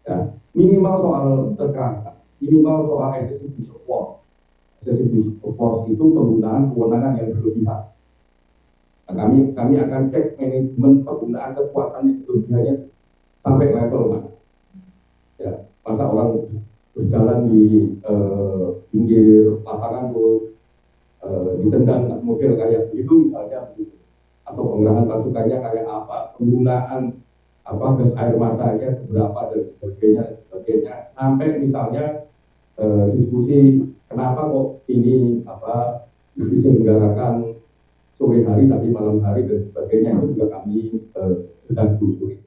Ya, minimal soal kekerasan, minimal soal excessive support. Excessive support itu penggunaan kewenangan yang berlebihan. Nah, kami akan cek manajemen penggunaan kekuatan yang berlebihannya sampai level mana. Ya, masa orang berjalan di pinggir lapangan terus ditendang mobil kayak itu misalnya, atau pengerahan pasukannya kayak apa, penggunaan gas air matanya seberapa dan sebagainya, sampai misalnya diskusi kenapa kok ini diselenggarakan sore hari tapi malam hari dan sebagainya, itu juga kami sedang telusuri.